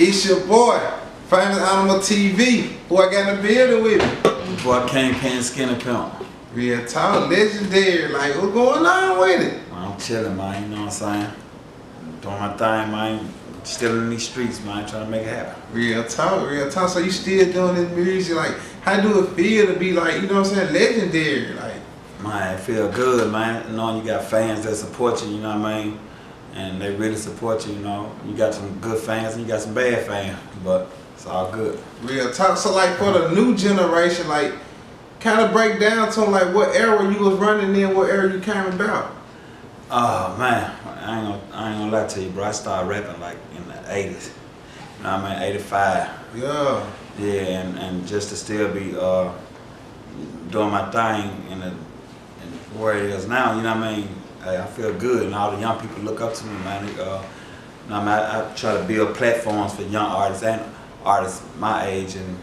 It's your boy, Famous Animal TV, who I got in the building with me. Boy, Kingpin, Skinny Pimp. Real talk, legendary. Like, what's going on with it? I'm chilling, man. You know what I'm saying? Doing my thing, man. Still in these streets, man. Trying to make it happen. Real talk, real talk. So you still doing this music? Like, how do it feel to be like, you know what I'm saying, legendary? Like, Man, it feel good, man. Knowing you got fans that support you, you know what I mean? And they really support you, you know. You got some good fans and you got some bad fans, but it's all good. Real talk. So like for the new generation, like kind of break down to them, like what era you was running in, what era you came about. Oh man, I ain't gonna lie to you, bro. I started rapping like in the 80s. You know what I mean? 85. Yeah. Yeah, and just to still be doing my thing in where it is now, you know what I mean? I feel good, and all the young people look up to me, man. You know what I mean? I try to build platforms for young artists and artists my age and,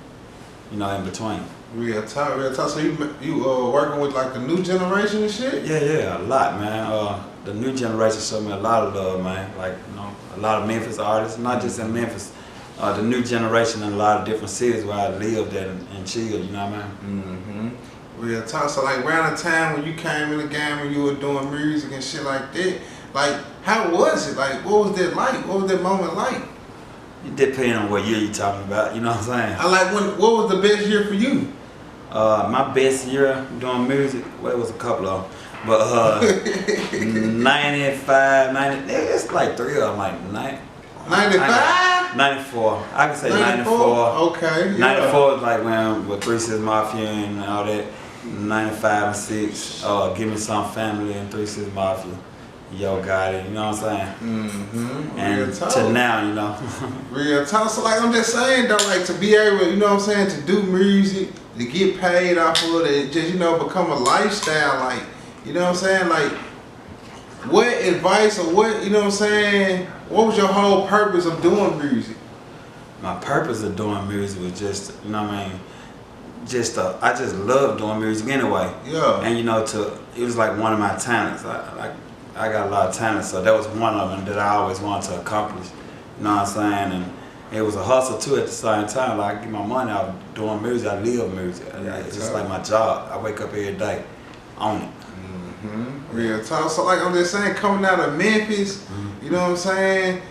you know, in between. Real talk, real talk. So you working with like the new generation and shit? Yeah, a lot, man. The new generation showed me a lot of love, man. Like, you know, a lot of Memphis artists, not just in Memphis. The new generation in a lot of different cities where I lived and chilled, you know what I mean? Mm-hmm. Real talk. So like around the time when you came in the game and you were doing music and shit like that, like how was it? Like what was that like? What was that moment like? It depends on what year you're talking about, you know what I'm saying? I like what was the best year for you? My best year doing music, well, it was a couple of them. But 95, 90, it's like three of them, like 95? 94. I can say 94. Okay. Yeah. 94 is like when with 3 6 Mafia and all that. 95 and 6, Give Me Some Family and 3 6 Mafia. Yo Gotti, you know what I'm saying? Mm-hmm. And to now, you know. Real talk. So like I'm just saying though, like to be able, you know what I'm saying, to do music, to get paid off of it, just, you know, become a lifestyle, like, you know what I'm saying? Like what advice or what, you know what I'm saying, what was your whole purpose of doing music? My purpose of doing music was just, you know what I mean, I just love doing music anyway. Yeah. And you know, it was like one of my talents. I got a lot of talent, so that was one of them that I always wanted to accomplish. You know what I'm saying? And it was a hustle too at the same time. Like I get my money out doing music, I live music. It's just like my job. I wake up every day on it. Mm-hmm. Real talk. So like I'm just saying, coming out of Memphis, you know what I'm saying?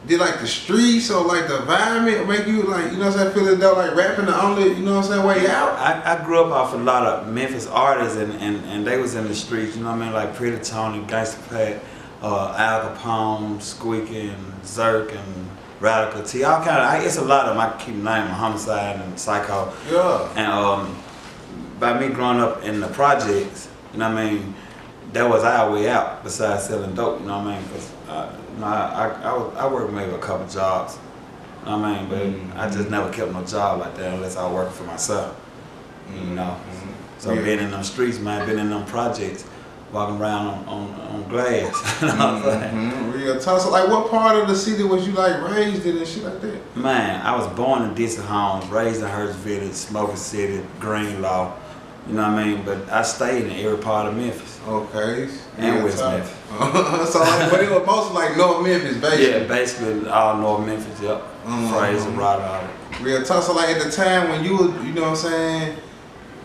Did like the streets or like the environment make you like, you know what I'm saying, feel as though like rapping the only, you know what I'm saying, way out? I grew up off a lot of Memphis artists and they was in the streets, you know what I mean, like Pretty Tony, Gangsta Pat, Al Capone, Squeaky and Zerk and Radical T, all kind of, it's a lot of them. I keep naming Homicide and Psycho. Yeah. And by me growing up in the projects, you know what I mean, that was our way out besides selling dope, you know what I mean? Cause, I worked maybe a couple jobs, you know what I mean? But I just never kept no job like that unless I worked for myself, you know? So being in them streets, man, being in them projects, walking around on glass, you know what I'm saying? Real talk. So like what part of the city was you like raised in and shit like that? Man, I was born in decent homes, raised in Hurst Village, Smoking City, Greenlaw. You know what I mean? But I stayed in every part of Memphis. Okay. And West Memphis. So like, but it was mostly like North Memphis, basically. Yeah, basically all North Memphis, yep. Fraser, Raleigh. Real talk. So like at the time when you were, you know what I'm saying,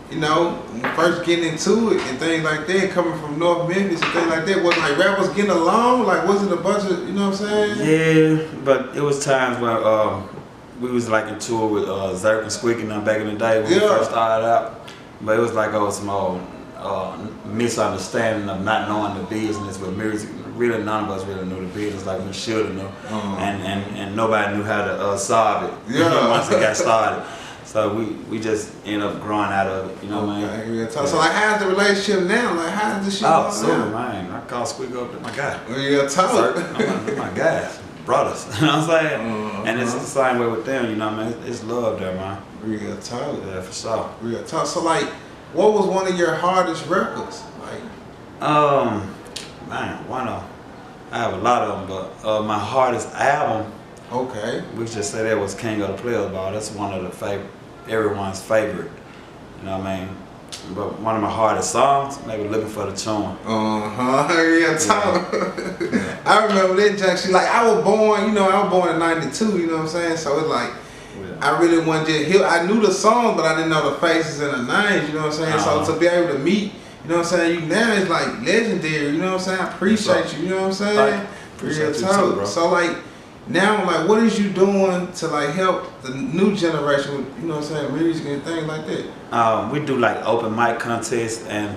you know, first getting into it and things like that, coming from North Memphis and things like that, was like rappers getting along? Like was it a bunch of, you know what I'm saying? Yeah, but it was times where we was like in tour with Zerk and Squeaky and them back in the day when we first started out. But it was like some old misunderstanding of not knowing the business with music. Really, none of us really knew the business like we should have known. And nobody knew how to solve it once it got started. So we just ended up growing out of it, you know what I mean? Yeah. So like how's the relationship now? Like how's the shit going super, man. I call Squeak up to my guy. Real talk. I'm my guys, brothers, you know what I'm saying? And it's the same way with them, you know what I mean? It's love there, man. Real talk. Yeah, for sure. Real talk. So like, what was one of your hardest records? Like, man, I have a lot of them, but my hardest album, we just say that was King of the Players Ball. That's one of the everyone's favorite. You know what I mean? But one of my hardest songs, maybe Looking for the Tune. Yeah, talk. I remember that junction. Like I was born in '92. You know what I'm saying? So it's like I really wanted to hear. I knew the song, but I didn't know the faces and the names. You know what I'm saying? So to be able to meet, you know what I'm saying, you now is like legendary. You know what I'm saying? I appreciate you. You know what I'm saying? Real talk. Too, so like. Now, like, what is you doing to like help the new generation with, you know what I'm saying, music and things like that? We do like open mic contests, and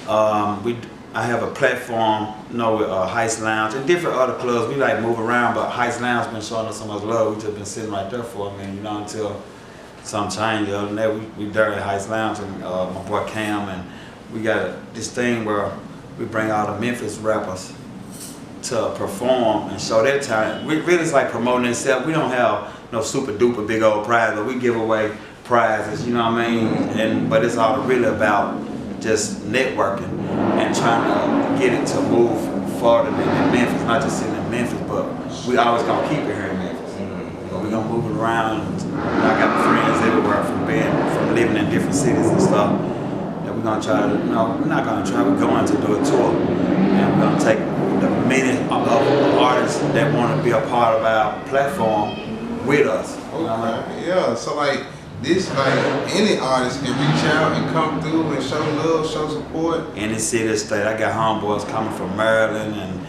I have a platform, you know, with Heist Lounge and different other clubs. We like move around, but Heist Lounge been showing us so much love. We just been sitting right there for a minute, you know, until something changed. The other day, we there at Heist Lounge, and my boy Cam, and we got this thing where we bring all the Memphis rappers to perform and show their talent. We really is like promoting themselves. We don't have no super duper big old prize, but we give away prizes, you know what I mean? But it's all really about just networking and trying to get it to move farther than in Memphis, not just sitting in Memphis, but we always gonna keep it here in Memphis. But we're gonna move it around. I got friends everywhere from living in different cities and stuff. That we're gonna try to, we're not gonna try, we're going to do a tour. And we're gonna take the many of artists that want to be a part of our platform with us. Okay, yeah. So like this, like any artist can reach out and come through and show love, show support. Any city or state. I got homeboys coming from Maryland and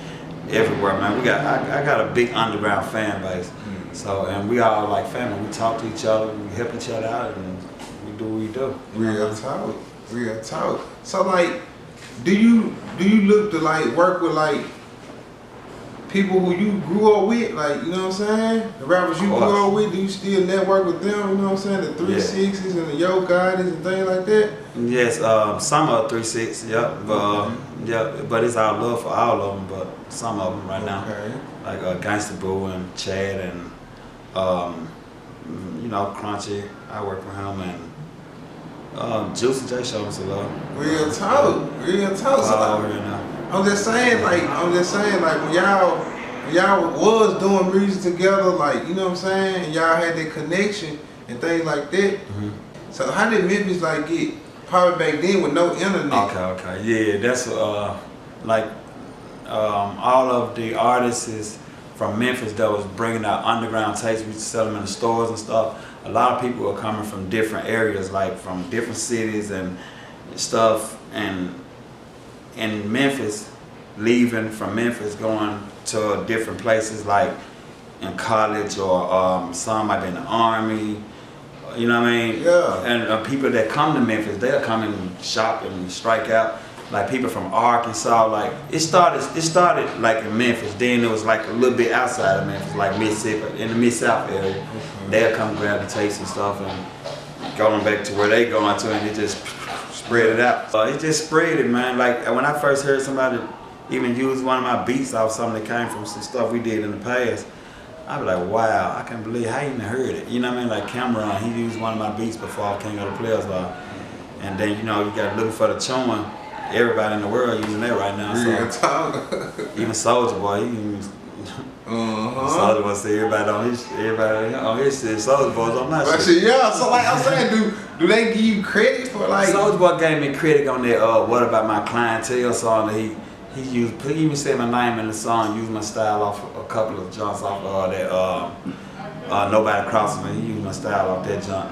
everywhere, man. I got a big underground fan base. So, and we all like family. We talk to each other, we help each other out, and we do what we do. Real talk. So like, do you look to like work with like people who you grew up with, like, you know what I'm saying? The rappers you grew up with, do you still network with them, you know what I'm saying? The 360s and the Yo Gottis and things like that? Yes, some are 360, but it's our love for all of them, but some of them right now. Like Gangsta Boo and Chad and, Crunchy, I work with him, and Juicy J showed us a love. Real talk. So I'm just saying, like when y'all was doing music together, like, you know what I'm saying, and y'all had that connection and things like that. So how did Memphis like get probably back then with no internet? Okay. Yeah, that's all of the artists from Memphis that was bringing out underground tapes. We used to sell them in the stores and stuff. A lot of people were coming from different areas, like from different cities and stuff, and in Memphis, leaving from Memphis, going to different places like in college, or some might be in the army, you know what I mean? Yeah. And people that come to Memphis, they'll come and shop and strike out. Like people from Arkansas, like it started like in Memphis. Then it was like a little bit outside of Memphis, like Mississippi, in the Mid-South area. They'll come grab the tapes and stuff and going back to where they going to, and it just spread it out. It just spread it, man. Like when I first heard somebody even use one of my beats off something that came from some stuff we did in the past, I was like, wow, I can't believe I even heard it. You know what I mean? Like Cameron, he used one of my beats before King of the Players Law. And then, you got Looking for the Tune. Everybody in the world using that right now. So even Soulja Boy, he used Soulja Boy said everybody on his shit. Soulja Boy's on my shit. Yeah, so like I'm saying, do they give you credit for like? Soulja Boy gave me credit on that What About My Clientele song that he even said my name in the song, used my style off a couple of jumps off that Nobody Crosses Me. He used my style off that jump.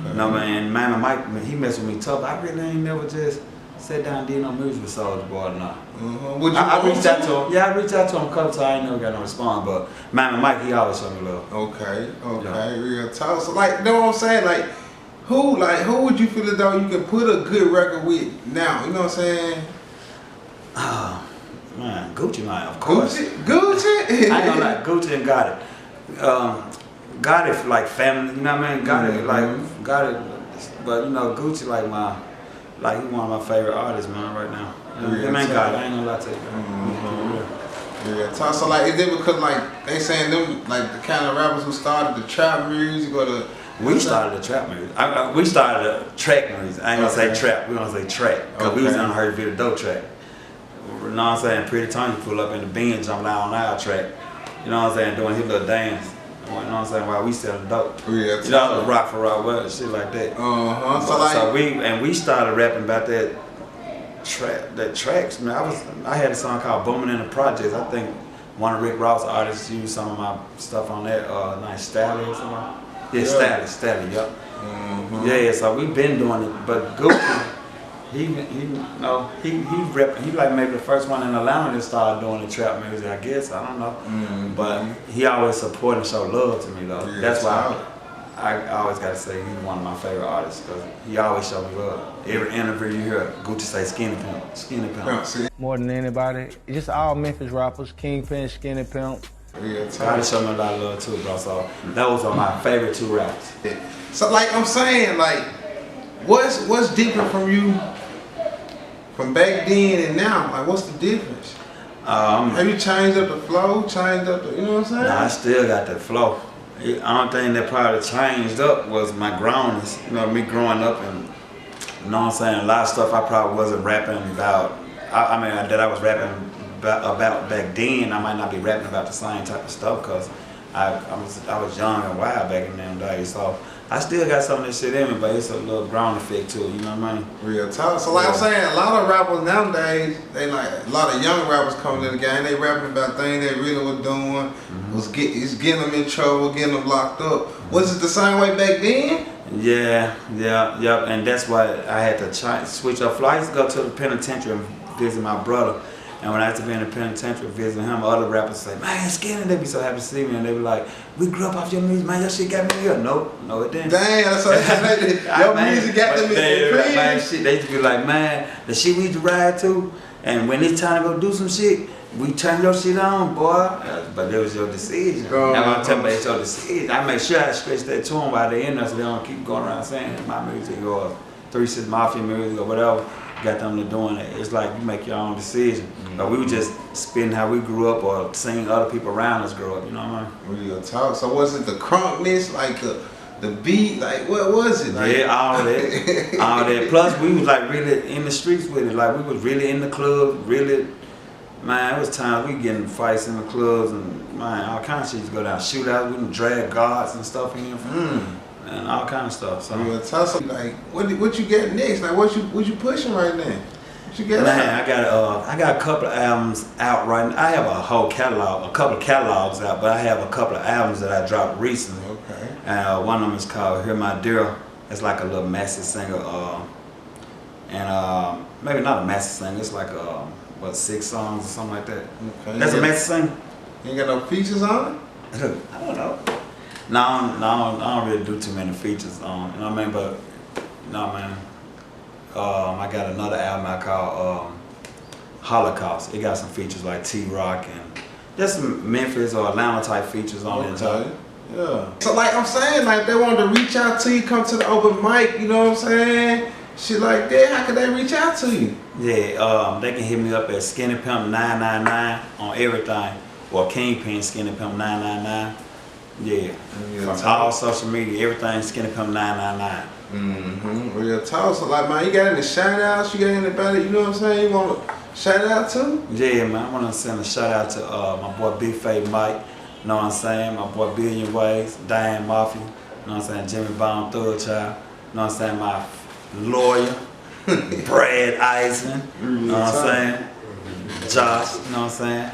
You know what I mean? Man, Mike, he messed with me tough. I really ain't never just sat down and did no music with Soulja Boy or not. I reached out to him. Yeah, I reached out to him a couple times. I ain't never got no response, but man, Mike, he always showed me love. Okay, real talk. So like, you know what I'm saying? Like, who would you feel as though you can put a good record with now? You know what I'm saying? Man, Gucci, man, of course. Gucci? I ain't gonna lie, Gucci and Gotti. Gotti like family, you know what I mean? Gotti, but Gucci he one of my favorite artists, man, right now. Him and Gotti, I ain't gonna lie to you. Yeah, so like, is it because like they saying them like the kind of rappers who started the trap music or the? We started the trap music. We started the track music. I ain't gonna say trap. We gonna say track because we was on her video dope track. You know what I'm saying? Pretty Tony pull up in the Benz, jumping out on our track. You know what I'm saying? Doing his little dance. You know what I'm saying? While we selling dope. Real You know, the rock for rock, what shit like that. So we started rapping about that tracks, man. I had a song called Booming in the Projects. I think one of Rick Ross artists used some of my stuff on that, nice Stally or something. Yeah, Stally, yep. Yeah, so we've been doing it, but Gotti, he like maybe the first one in Atlanta that started doing the trap music, I guess. I don't know. But he always support and show love to me though. Yeah, that's why I always gotta say he's one of my favorite artists because he always show me love. Every interview you hear Gucci say Skinny Pimp, Skinny Pimp. More than anybody, just all Memphis rappers, Kingpin, Skinny Pimp. Gotta show me a lot of love too, bro. So those are my favorite two rappers. So like I'm saying, like, what's different from you from back then and now? Like, what's the difference? Have you changed up the flow? Changed up the, you know what I'm saying? Nah, I still got that flow. The only thing that probably changed up was my grownness. You know, me growing up and, you know what I'm saying, a lot of stuff I probably wasn't rapping about. I mean, that I was rapping about back then, I might not be rapping about the same type of stuff because I was young and wild back in them days. So I still got some of this shit in me, but it's a little grown effect to it, you know what I mean? Real talk. So like I'm saying, a lot of rappers nowadays, they like, a lot of young rappers coming in the game, they rapping about things they really were doing, it's getting them in trouble, getting them locked up. Was it the same way back then? Yeah, and that's why I had to switch up flights, go to the penitentiary and visit my brother. And when I had to be in the penitentiary visiting him, other rappers say, man, Skinny, they be so happy to see me. And they be like, we grew up off your music, man, your shit got me here. No, it didn't. Damn, so your music got them in the man, shit, they used to be like, man, the shit we used to ride to, and when it's time to go do some shit, we turn your shit on, boy. But that was your decision. Now I'm telling you, it's your decision. I make sure I stretch that to them while they're in there so they don't keep going around saying my music or 3 6 Mafia music or whatever. Got them to doing it. It's like you make your own decision. But we were just spitting how we grew up or seeing other people around us grow up, you know what I mean? Real talk. So was it the crunkness, like the beat, like what was it? Like, yeah, all that. Plus we was like really in the streets with it. Like we was really in the club, really, man, it was times we getting fights in the clubs and man, all kinds of shit used to go down. Shootouts, we would drag guards and stuff in and all kind of stuff. So real talk. Like what you got next? Like what you pushing right now? What you got? Man, I got a couple of albums out right now. I have a whole catalog, a couple of catalogs out, but I have a couple of albums that I dropped recently. Okay. And one of them is called Hear My Dear. It's like a little massive singer, and maybe not a massive singer. It's like 6 songs or something like that. Okay. That's a massive singer. You ain't got no features on it? I don't know. No, I don't really do too many features on. You know what I mean? But no, man. I got another album I call Holocaust. It got some features like T-Rock and just some Memphis or Atlanta type features on it. Yeah. So like I'm saying, like they wanted to reach out to you, come to the open mic, you know what I'm saying? Shit like that, how could they reach out to you? Yeah, they can hit me up at Skinny Pimp 999 on everything. Or Kingpin Skinny Pimp 999. Yeah. From all social media, everything Skinny Pimp 999. Real talk. So like man, you got any shout outs? You got anybody, you know what I'm saying, you want to shout out to? Yeah, man, I want to send a shout out to my boy Big Fate Mike, you know what I'm saying, my boy Billion Ways, Diane Mafia, you know what I'm saying, Jimmy Bond Thug Child, you know what I'm saying, my lawyer, Brad Eisen, you know what I'm saying, Josh, you know what I'm saying.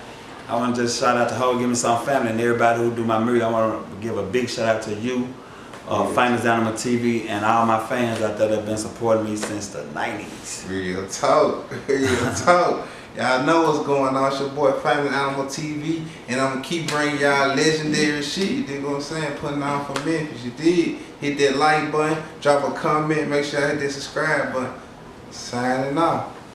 I want to just shout out to Ho Give Me Some Family and everybody who do my music. I want to give a big shout out to you, Famous Animal TV, and all my fans out there that have been supporting me since the 90s. Real talk. Real talk. Y'all know what's going on. It's your boy Famous Animal TV, and I'm going to keep bringing y'all legendary shit. You dig what I'm saying? Putting on for Memphis. You did. Hit that like button, drop a comment, make sure I hit that subscribe button. Signing off.